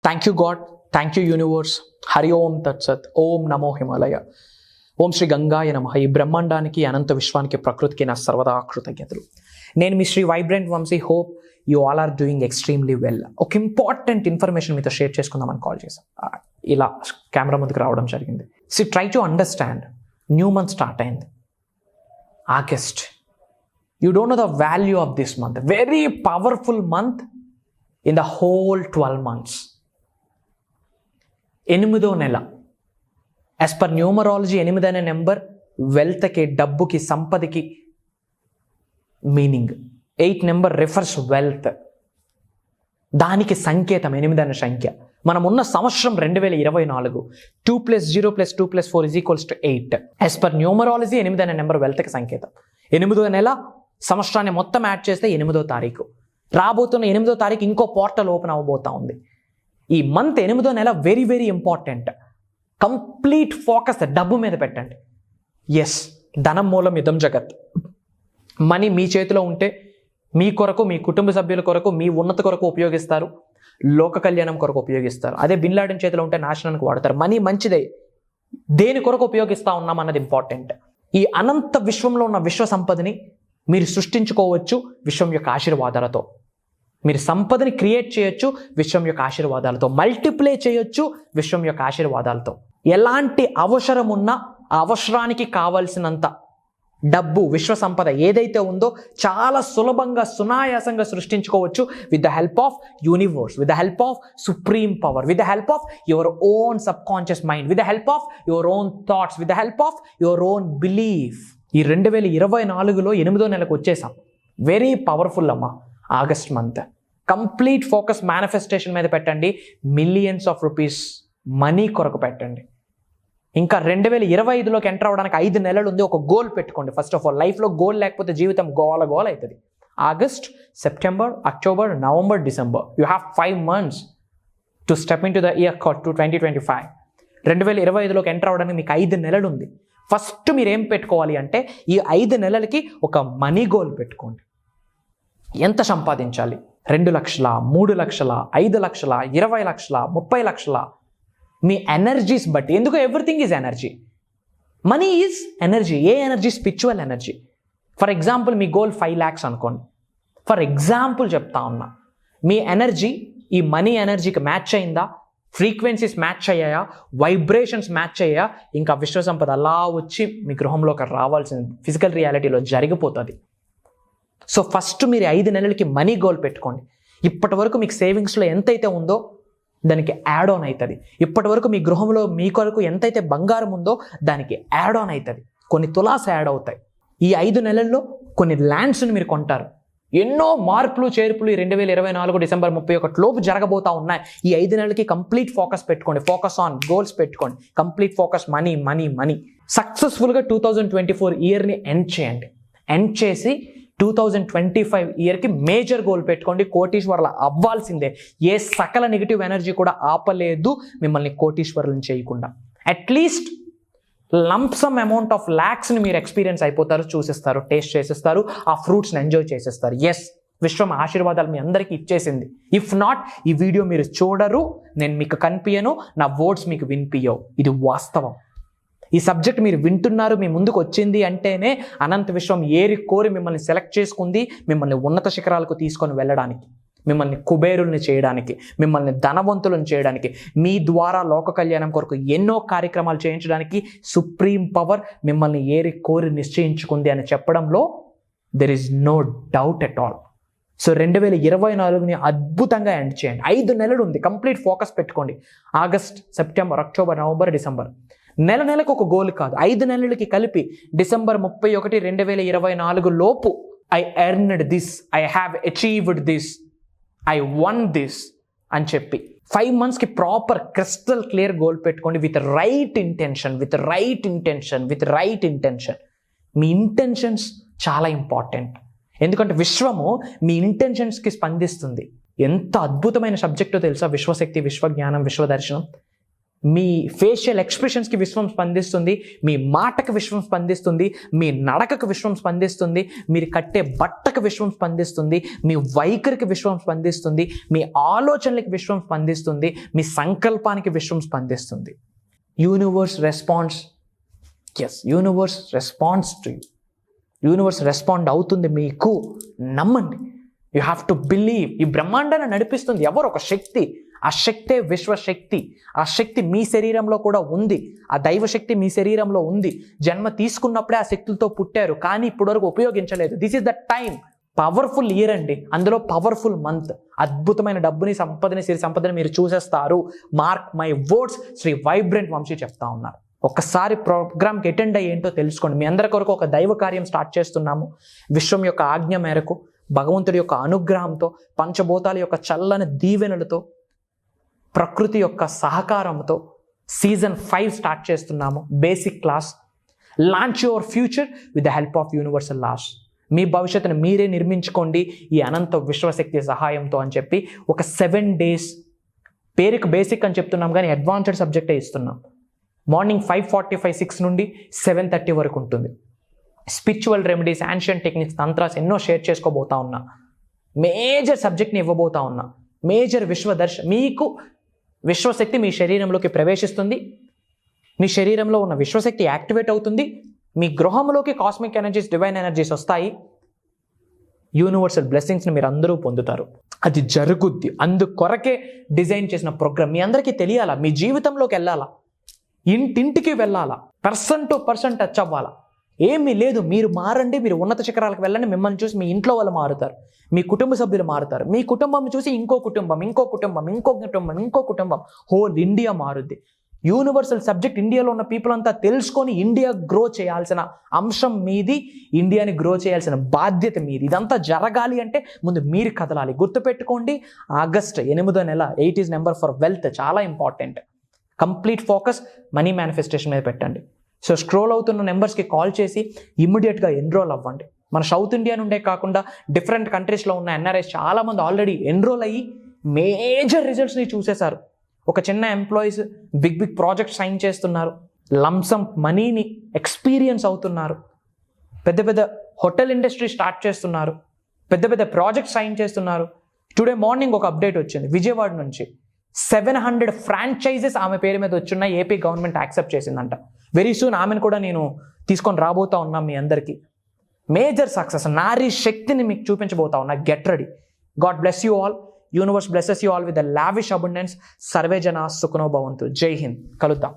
Thank you God, thank you universe. హరి ఓం తత్సత్. ఓం నమో హిమాలయ. ఓం శ్రీ గంగాయ నమః. ఈ బ్రహ్మాండానికి, అనంత విశ్వానికి, ప్రకృతికి నా సర్వదా కృతజ్ఞతలు. నేను మీ Shri vibrant Vamshi. Hope you all are doing extremely well. ఒక ఇంపార్టెంట్ ఇన్ఫర్మేషన్ మీతో షేర్ చేసుకుందామని కాల్ చేశాను. ఇలా కెమెరా ముందుకు రావడం జరిగింది. Try to understand. New month start అయింది, August. You don't know the value of this month. Very powerful month in the whole 12 months. 8వ నెల. యాజ్ పర్ న్యూమరాలజీ 8 అనే నెంబర్ వెల్త్కి, డబ్బుకి, సంపదకి మీనింగ్. 8 number refers wealth. దానికి సంకేతం 8 అనే సంఖ్య. మనం ఉన్న సంవత్సరం 2024. 2 + 0 + 2 + 4 = 8. యాజ్ పర్ న్యూమరాలజీ 8 అనే నెంబర్ వెల్త్కి సంకేతం. 8వ నెల సంవత్సరాన్ని మొత్తం యాడ్ చేస్తే 8వ తారీఖు. రాబోతున్న 8వ తారీఖు ఇంకో పోర్టల్ ఓపెన్ అవ్వబోతా ఉంది. ఈ మంత్ 8వ నెల very very important. Complete focus డబ్బు మీద పెట్టండి. ఎస్, ధనం మూలం ఇదం జగత్. మనీ మీ చేతిలో ఉంటే మీ కొరకు, మీ కుటుంబ సభ్యుల కొరకు, మీ ఉన్నత కొరకు ఉపయోగిస్తారు, లోక కళ్యాణం కొరకు ఉపయోగిస్తారు. అదే బిన్ లాడెన్ చేతిలో ఉంటే నాశనానికి వాడతారు. మనీ మంచిదే, దేని కొరకు ఉపయోగిస్తూ ఉన్నాం అన్నది ఇంపార్టెంట్. ఈ అనంత విశ్వంలో ఉన్న విశ్వ సంపదని మీరు సృష్టించుకోవచ్చు విశ్వం యొక్క ఆశీర్వాదాలతో. మీరు సంపదని క్రియేట్ చేయొచ్చు విశ్వం యొక్క ఆశీర్వాదాలతో. మల్టిప్లై చేయొచ్చు విశ్వం యొక్క ఆశీర్వాదాలతో. ఎలాంటి అవసరం ఉన్నా ఆ అవసరానికి కావాల్సినంత డబ్బు, విశ్వ సంపద ఏదైతే ఉందో చాలా సులభంగా, సునాయాసంగా సృష్టించుకోవచ్చు with the help of universe, with the help of supreme power, with the help of your own subconscious mind, with the help of your own thoughts, with the help of your own belief. ఈ 2024లో 8వ నెలకు వచ్చేసాం. Very powerful అమ్మా August month. Complete focus manifestation మీద పెట్టండి. Millions of rupees money కొరకు పెట్టండి. ఇంకా 2025లోకి ఎంటర్ అవ్వడానికి 5 నెలలు ఉంది. ఒక గోల్ పెట్టుకోండి. ఫస్ట్ ఆఫ్ ఆల్, లైఫ్లో గోల్ లేకపోతే జీవితం గోల గోల అవుతుంది. August, September, October, November, December. You have 5 months to step into the year 2025. 2025లోకి ఎంటర్ అవ్వడానికి మీకు 5 నెలలు ఉంది. ఫస్ట్ మీరు ఏం పెట్టుకోవాలి అంటే ఈ 5 నెలలకి ఒక మనీ గోల్ పెట్టుకోండి. ఎంత సంపాదించాలి? 2 లక్షల, 3 లక్షల, 5 లక్షల, 20 లక్షల, 30 లక్షల. మీ ఎనర్జీస్ బట్టి. ఎందుకు? Everything is energy. Money is energy. ఏ energy? Spiritual energy. For example మీ గోల్ 5 lakhs అనుకోండి. ఫర్ ఎగ్జాంపుల్ చెప్తా ఉన్నా. మీ ఎనర్జీ ఈ మనీ ఎనర్జీకి మ్యాచ్ అయిందా? ఫ్రీక్వెన్సీస్ మ్యాచ్ అయ్యాయా? వైబ్రేషన్స్ మ్యాచ్ అయ్యాయా? ఇంకా విశ్వ సంపద అలా వచ్చి మీ గృహంలోకి రావాల్సింది ఫిజికల్ రియాలిటీలో జరిగిపోతుంది. సో ఫస్ట్ మీరు 5 నెలలకి మనీ గోల్ పెట్టుకోండి. ఇప్పటి వరకు మీకు సేవింగ్స్లో ఎంతైతే ఉందో దానికి యాడ్ ఆన్ అవుతుంది. ఇప్పటి వరకు మీ గృహంలో మీ కొరకు ఎంతైతే బంగారం ఉందో దానికి యాడ్ ఆన్ అవుతుంది. కొన్ని తులాస్ యాడ్ అవుతాయి. ఈ 5 నెలల్లో కొన్ని ల్యాండ్స్ని మీరు కొంటారు. ఎన్నో మార్పులు చేర్పులు 2024 డిసెంబర్ 31 లోపు జరగబోతా ఉన్నాయి. ఈ 5 నెలలకి కంప్లీట్ ఫోకస్ పెట్టుకోండి. ఫోకస్ ఆన్ గోల్స్ పెట్టుకోండి. Complete focus money money money. సక్సెస్ఫుల్గా 2024 ఇయర్ని ఎండ్ చేయండి. ఎండ్ చేసి 2025 ఇయర్కి మేజర్ గోల్ పెట్టుకోండి. కోటీశ్వరులు అవ్వాల్సిందే. ఏ సకల నెగిటివ్ ఎనర్జీ కూడా ఆపలేదు మిమ్మల్ని కోటీశ్వరులను చేయకుండా. అట్లీస్ట్ లంప్సమ్ అమౌంట్ ఆఫ్ ల్యాక్స్ని మీరు ఎక్స్పీరియన్స్ అయిపోతారు, చూసేస్తారు, టేస్ట్ చేసేస్తారు, ఆ ఫ్రూట్స్ని ఎంజాయ్ చేసేస్తారు. ఎస్, విశ్వం ఆశీర్వాదాలు మీ అందరికీ ఇచ్చేసింది. ఇఫ్ నాట్, ఈ వీడియో మీరు చూడరు, నేను మీకు కనిపించను, నా వర్డ్స్ మీకు వినిపించవు. ఇది వాస్తవం. ఈ సబ్జెక్ట్ మీరు వింటున్నారు, మీ ముందుకు వచ్చింది అంటేనే అనంత విశ్వం ఏరి కోరి మిమ్మల్ని సెలెక్ట్ చేసుకుంది, మిమ్మల్ని ఉన్నత శిఖరాలకు తీసుకొని వెళ్ళడానికి, మిమ్మల్ని కుబేరుల్ని చేయడానికి, మిమ్మల్ని ధనవంతులను చేయడానికి, మీ ద్వారా లోక కళ్యాణం కొరకు ఎన్నో కార్యక్రమాలు చేయించడానికి సుప్రీం పవర్ మిమ్మల్ని ఏరి కోరి నిశ్చయించుకుంది అని చెప్పడంలో there is no doubt at all. So 2024ని అద్భుతంగా ఎండ్ చేయండి. 5 నెలలు ఉంది. కంప్లీట్ ఫోకస్ పెట్టుకోండి. August, September, October, November, December. నెలకు ఒక గోల్ కాదు, 5 నెలలకి కలిపి డిసెంబర్ 31, 2024 లోపు I earned this, I have achieved this, I one this అని చెప్పి 5 monthsకి ప్రాపర్ క్రిస్టల్ క్లియర్ గోల్ పెట్టుకోండి. With right intention, with right intention, with right intention. Me intentions చాలా ఇంపార్టెంట్. ఎందుకంటే విశ్వము మీ ఇంటెన్షన్స్కి స్పందిస్తుంది. ఎంత అద్భుతమైన సబ్జెక్టో తెలుసా? విశ్వశక్తి, విశ్వజ్ఞానం, విశ్వదర్శనం. మీ ఫేషియల్ ఎక్స్ప్రెషన్స్కి విశ్వం స్పందిస్తుంది, మీ మాటకు విశ్వం స్పందిస్తుంది, మీ నడకకు విశ్వం స్పందిస్తుంది, మీరు కట్టే బట్టకు విశ్వం స్పందిస్తుంది, మీ వైఖరికి విశ్వం స్పందిస్తుంది, మీ ఆలోచనలకు విశ్వం స్పందిస్తుంది, మీ సంకల్పానికి విశ్వం స్పందిస్తుంది. Universe response, universe response to you. Universe respond అవుతుంది మీకు, నమ్మండి. You have to believe. ఈ బ్రహ్మాండాన్ని నడిపిస్తుంది ఎవరు? ఒక శక్తి. ఆ శక్తే విశ్వశక్తి. ఆ శక్తి మీ శరీరంలో కూడా ఉంది. ఆ దైవశక్తి మీ శరీరంలో ఉంది. జన్మ తీసుకున్నప్పుడే ఆ శక్తులతో పుట్టారు, కానీ ఇప్పటివరకు ఉపయోగించలేదు. This is the time. Powerful year అండి, అందులో పవర్ఫుల్ మంత్. అద్భుతమైన డబ్బుని, సంపదని, సిరి సంపదని మీరు చూసేస్తారు. Mark my words, Shri vibrant Vamshi చెప్తా ఉన్నారు. ఒక్కసారి ప్రోగ్రామ్కి అటెండ్ అయ్యి ఏంటో తెలుసుకోండి. మీ అందరి కొరకు ఒక దైవ కార్యం స్టార్ట్ చేస్తున్నాము. విశ్వం యొక్క ఆజ్ఞ మేరకు, భగవంతుడి యొక్క అనుగ్రహంతో, పంచభూతాల యొక్క చల్లని దీవెనలతో, ప్రకృతి యొక్క సహకారంతో సీజన్ 5 స్టార్ట్ చేస్తున్నాము. Basic class. Launch your future with the help of universal laws. మీ భవిష్యత్తును మీరే నిర్మించుకోండి ఈ అనంత విశ్వశక్తి సహాయంతో అని చెప్పి ఒక 7 days, పేరుకి బేసిక్ అని చెప్తున్నాం కానీ అడ్వాన్స్డ్ సబ్జెక్టే ఇస్తున్నాం. మార్నింగ్ 5:45, 6 నుండి 7:30 వరకు ఉంటుంది. స్పిరిచువల్ రెమెడీస్, యాన్షియంట్ టెక్నిక్స్, తంత్రాస్ ఎన్నో షేర్ చేసుకోబోతా ఉన్నా. మేజర్ సబ్జెక్ట్ని ఇవ్వబోతా ఉన్నా. మేజర్ మీకు విశ్వశక్తి మీ శరీరంలోకి ప్రవేశిస్తుంది. మీ శరీరంలో ఉన్న విశ్వశక్తి యాక్టివేట్ అవుతుంది. మీ గృహంలోకి కాస్మిక్ ఎనర్జీస్, డివైన్ ఎనర్జీస్ వస్తాయి. యూనివర్సల్ బ్లెస్సింగ్స్ని మీరు అందరూ పొందుతారు. అది జరుగుద్ది. అందుకొరకే డిజైన్ చేసిన ప్రోగ్రామ్. మీ అందరికీ తెలియాలా, మీ జీవితంలోకి వెళ్ళాలా, ఇంటింటికి వెళ్ళాలా, పర్సన్ టు పర్సన్ టచ్ అవ్వాలా. ఏమీ లేదు, మీరు మారండి, మీరు ఉన్నత శిఖరాలకు వెళ్ళండి. మిమ్మల్ని చూసి మీ ఇంట్లో వాళ్ళు మారుతారు, మీ కుటుంబ సభ్యులు మారుతారు, మీ కుటుంబం చూసి ఇంకో కుటుంబం, ఇంకో కుటుంబం, ఇంకో కుటుంబం, ఇంకో కుటుంబం, హోల్ ఇండియా మారుద్ది. యూనివర్సల్ సబ్జెక్ట్ ఇండియాలో ఉన్న పీపుల్ అంతా తెలుసుకొని ఇండియా గ్రో చేయాల్సిన అంశం మీది. ఇండియాని గ్రో చేయాల్సిన బాధ్యత మీది. ఇదంతా జరగాలి అంటే ముందు మీరు కదలాలి. గుర్తుపెట్టుకోండి, ఆగస్ట్ 8వ నెల 8 is నెంబర్ ఫర్ వెల్త్. చాలా important. Complete focus money manifestation మీద పెట్టండి. సో స్క్రోల్ అవుతున్న నెంబర్స్కి కాల్ చేసి ఇమ్మీడియట్గా ఎన్రోల్ అవ్వండి. మన సౌత్ ఇండియా నుండే కాకుండా డిఫరెంట్ కంట్రీస్లో ఉన్న ఎన్ఆర్ఐస్ చాలామంది ఆల్రెడీ ఎన్రోల్ అయ్యి మేజర్ రిజల్ట్స్ని చూసేశారు. ఒక చిన్న ఎంప్లాయీస్ బిగ్ ప్రాజెక్ట్ సైన్ చేస్తున్నారు. లంసమ్ మనీని ఎక్స్పీరియన్స్ అవుతున్నారు. పెద్ద పెద్ద హోటల్ ఇండస్ట్రీ స్టార్ట్ చేస్తున్నారు. పెద్ద పెద్ద ప్రాజెక్ట్ సైన్ చేస్తున్నారు. టుడే మార్నింగ్ ఒక అప్డేట్ వచ్చింది విజయవాడ నుంచి. 700 ఫ్రాంచైజెస్ ఆమె పేరు మీద వచ్చున్న ఏపీ గవర్నమెంట్ యాక్సెప్ట్ చేసిందంట. వెరీ సూన్ ఆమెను కూడా నేను తీసుకొని రాబోతా ఉన్నా మీ అందరికీ. మేజర్ సక్సెస్, నారీ శక్తిని మీకు చూపించబోతా ఉన్నా. Get ready. God bless you all. Universe blesses you all with the lavish abundance. Survey జనా సుఖనో భవంతు. జై హింద్. కలుద్దాం.